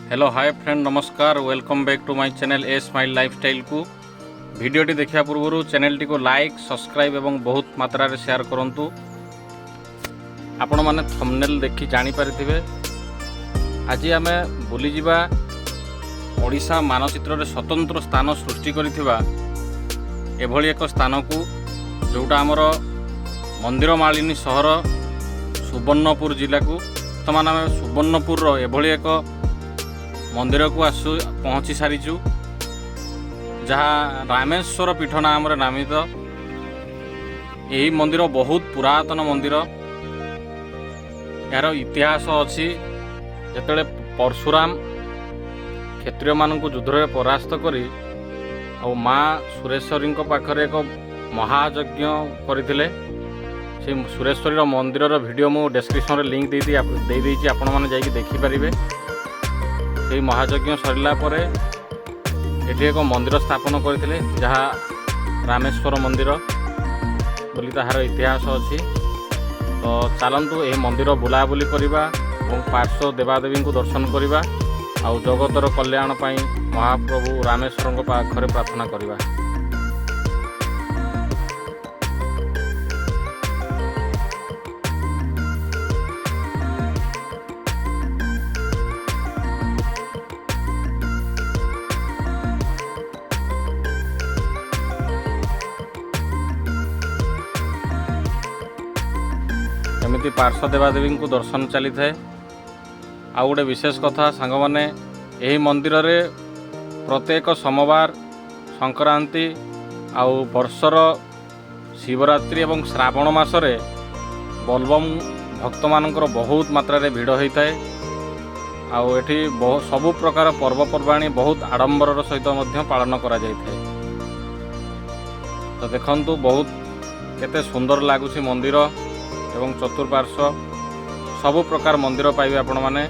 Hello hi friend नमस्कार welcome back to my channel a smile lifestyle को वीडियोटी देखा पूर्व चैनल को लाइक सब्सक्राइब एवं बहुत मात्रा रे शेयर करंतु। आपण माने थंबनेल देखि जानि परिथिबे आज आमे बुली जिबा ओडिशा मानचित्र रे स्वतंत्र स्थान सृष्टि करिथिबा एभली एक स्थान को जोटा हमर मंदिर मालिनी सहर सुवर्णपुर जिला को वर्तमान आम सुवर्णपुर एभली एक मंदिर को आसु पहुँची सारीचु जहाँ रामेश्वर पीठ नाम नामित। यही मंदिर बहुत पुरातन मंदिर। यार इतिहास अच्छी जिते परशुराम क्षत्रिय मान युद्ध में परास्त करी और माँ सुरेश्वरी पाखरे एक महायज्ञ करते से सुरेश्वरी मंदिर वीडियो मु डिस्क्रिप्शन लिंक दे आपण मैंने जाकि देखिपारे। से महायज्ञ सरला परे एठी एक मंदिर स्थापन करथिले जहाँ रामेश्वर मंदिर बोली ताहार इतिहास अच्छी। तो चलतु यह मंदिर बुलाबुली करवा और पार्श्व देवादेवी को दर्शन करवा और जगतर कल्याण पाई महाप्रभु रामेश्वर पाखरे प्रार्थना करवा। एमती पार्श्व देवादेवी को दर्शन चली थाए। आ गोटे विशेष कथा सांग माने यही मंदिर रे प्रत्येक सोमवार संक्रांति आउ वर्षर शिवरात्रि एवं श्रावण मासरे बोलबम भक्त मानकर बहुत मात्रा रे भिड़ होता है। आउ एठी सबु प्रकार पर्वपर्वाणी बहुत आडंबर सहित मध्य पालन करा जायथे। तो देखंतु बहुत केते सुंदर लागुछि मंदिर एवं चतुर्पार्श्व सबु प्रकार मंदिर पाइबे आपण माने।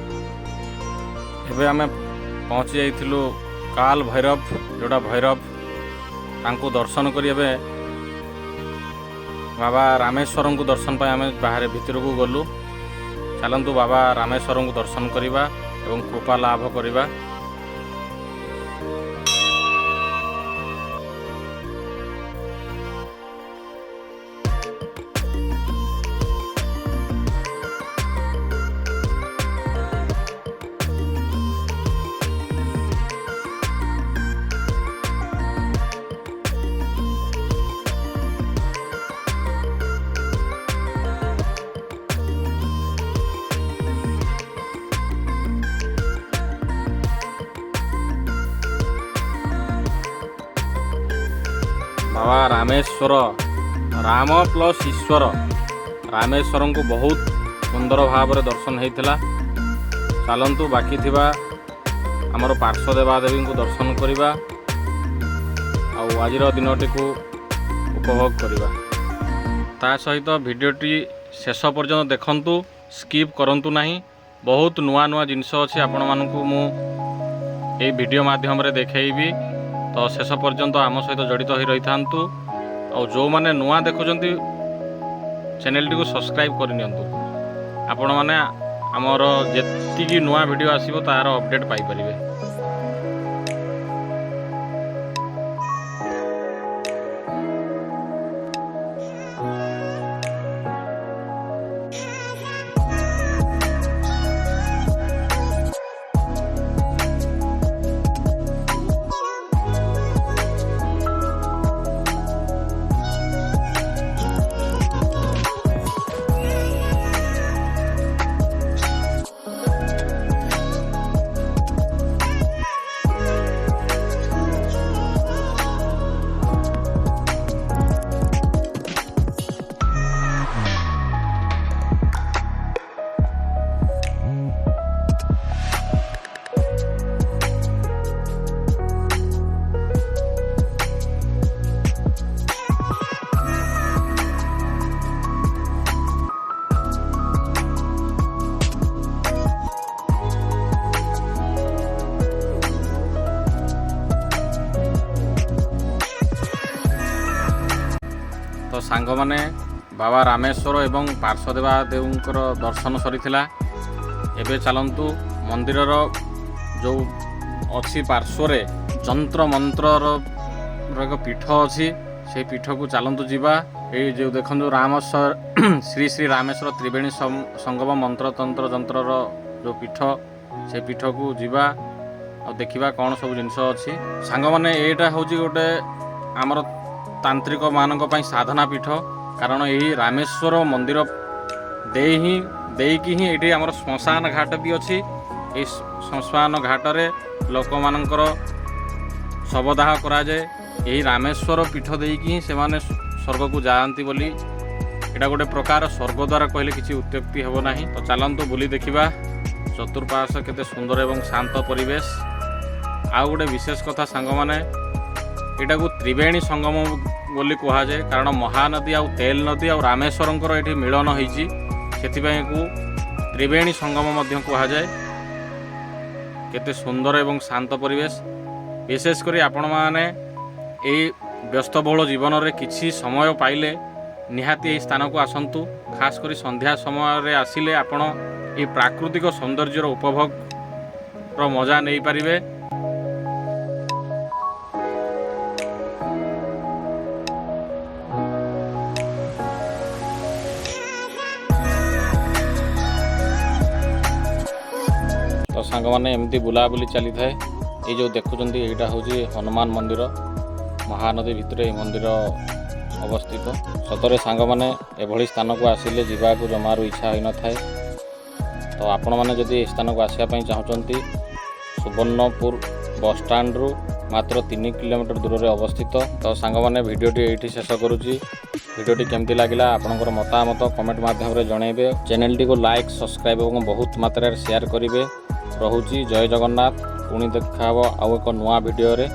एबे आमे पहुँची जाइथिलु काल भैरव जोड़ा भैरव तांको दर्शन करिबे बाबा रामेश्वर को दर्शन पाई आमे बाहर भीतर को गलु। चलंतु बाबा रामेश्वर को दर्शन करिबा एवं कृपा लाभ करिबा। बाबा रामेश्वर राम प्लस ईश्वर रामेश्वर को बहुत सुंदर भाव में दर्शन होता। चलतु बाकी थिबा आमर पार्श्व देवादेवी को दर्शन करवा आज दिनटी को उपभोग करवा। ता सहित वीडियोटी शेष पर्यंत देखंतु स्किप करंतु नहीं। बहुत नुआ नुआ जिनस अच्छी आपण मानकु मु ए वीडियो माध्यम रे देखैबी। तो शेष पर्यंत आम सहित जड़ित हो रही था। और जो मैंने नुआ देखुंट चैनल टी को सब्सक्राइब करनी आपण मैंने आमर जी नुआ वीडियो आसो तार अपडेट पाइपर। तो सांग माने बाबा रामेश्वर एवं पार्श्वदेवा देवंकर दर्शन सरीथिला। एबे चलंतु मंदिरर ଯେଉଁ ଅଛି ପାର୍ଶ୍ୱରେ ଯନ୍ତ୍ର ମନ୍ତ୍ରର ଏକ ପୀଠ ଅଛି, ସେଇ ପୀଠକୁ ଚାଲନ୍ତୁ ଯିବା। ଏଇ ଯେଉଁ ଦେଖନ୍ତୁ ଶ୍ରୀ ଶ୍ରୀ ରାମେଶ୍ୱର ତ୍ରିବେଣୀ ସଙ୍ଗମ ମନ୍ତ୍ରତନ୍ତ୍ର ଯନ୍ତ୍ରର ଯେଉଁ ପୀଠ, ସେ ପୀଠକୁ ଯିବା ଆଉ ଦେଖିବା କ'ଣ ସବୁ ଜିନିଷ ଅଛି। ସାଙ୍ଗମାନେ ଏଇଟା ହେଉଛି ଗୋଟେ ଆମର ତାନ୍ତ୍ରିକ ମାନଙ୍କ ପାଇଁ ସାଧନା ପୀଠ, କାରଣ ଏହି ରାମେଶ୍ୱର ମନ୍ଦିର ଦେଇକି ହିଁ ଏଇଠି ଆମର ଶ୍ମଶାନ ଘାଟ ବି ଅଛି। ଏହି ଶ୍ମଶାନ ଘାଟରେ ଲୋକମାନଙ୍କର ଶବଦାହ କରାଯାଏ। ଏହି ରାମେଶ୍ୱର ପୀଠ ଦେଇକି ହିଁ ସେମାନେ ସ୍ୱର୍ଗକୁ ଯାଆନ୍ତି ବୋଲି ଏଇଟା ଗୋଟେ ପ୍ରକାର ସ୍ୱର୍ଗଦ୍ୱାର କହିଲେ କିଛି ଉତ୍ତ୍ୟୁକ୍ତି ହେବ ନାହିଁ। ତ ଚାଲନ୍ତୁ ବୁଲି ଦେଖିବା ଚତୁଃପାର୍ଶ୍ୱ କେତେ ସୁନ୍ଦର ଏବଂ ଶାନ୍ତ ପରିବେଶ। ଆଉ ଗୋଟେ ବିଶେଷ କଥା ସାଙ୍ଗମାନେ, ଏଇଟାକୁ ତ୍ରିବେଣୀ ସଙ୍ଗମ ବୋଲି କୁହାଯାଏ, କାରଣ ମହାନଦୀ ଆଉ ତେଲ ନଦୀ ଆଉ ରାମେଶ୍ୱରଙ୍କର ଏଠି ମିଳନ ହେଇଛି, ସେଥିପାଇଁ ଏକୁ ତ୍ରିବେଣୀ ସଙ୍ଗମ ମଧ୍ୟ କୁହାଯାଏ। କେତେ ସୁନ୍ଦର ଏବଂ ଶାନ୍ତ ପରିବେଶ। ବିଶେଷ କରି ଆପଣମାନେ ଏଇ ବ୍ୟସ୍ତବହୁଳ ଜୀବନରେ କିଛି ସମୟ ପାଇଲେ ନିହାତି ଏହି ସ୍ଥାନକୁ ଆସନ୍ତୁ। ଖାସ୍ କରି ସନ୍ଧ୍ୟା ସମୟରେ ଆସିଲେ ଆପଣ ଏହି ପ୍ରାକୃତିକ ସୌନ୍ଦର୍ଯ୍ୟର ଉପଭୋଗର ମଜା ନେଇପାରିବେ। ତ ସାଙ୍ଗମାନେ ଏମିତି ବୁଲାବୁଲି ଚାଲିଥାଏ। ଏଇ ଯେଉଁ ଦେଖୁଛନ୍ତି ଏଇଟା ହେଉଛି ହନୁମାନ ମନ୍ଦିର। ମହାନଦୀ ଭିତରେ ଏହି ମନ୍ଦିର ଅବସ୍ଥିତ। ସତରେ ସାଙ୍ଗମାନେ ଏଭଳି ସ୍ଥାନକୁ ଆସିଲେ ଯିବାକୁ ଜମାରୁ ଇଚ୍ଛା ହୋଇନଥାଏ। ତ ଆପଣମାନେ ଯଦି ଏ ସ୍ଥାନକୁ ଆସିବା ପାଇଁ ଚାହୁଁଛନ୍ତି, ସୁବର୍ଣ୍ଣପୁର ବସ୍ଷ୍ଟାଣ୍ଡରୁ ମାତ୍ର 3 କିଲୋମିଟର ଦୂରରେ ଅବସ୍ଥିତ। ତ ସାଙ୍ଗମାନେ ଭିଡ଼ିଓଟି ଏଇଠି ଶେଷ କରୁଛି। ଭିଡ଼ିଓଟି କେମିତି ଲାଗିଲା ଆପଣଙ୍କର ମତାମତ କମେଣ୍ଟ ମାଧ୍ୟମରେ ଜଣାଇବେ। ଚ୍ୟାନେଲଟିକୁ ଲାଇକ୍, ସବସ୍କ୍ରାଇବ୍ ଏବଂ ବହୁତ ମାତ୍ରାରେ ସେୟାର କରିବେ। ରହୁଛି ଜୟ ଜଗନ୍ନାଥ। ପୁଣି ଦେଖା ହେବ ଆଉ ଏକ ନୂଆ ଭିଡ଼ିଓରେ।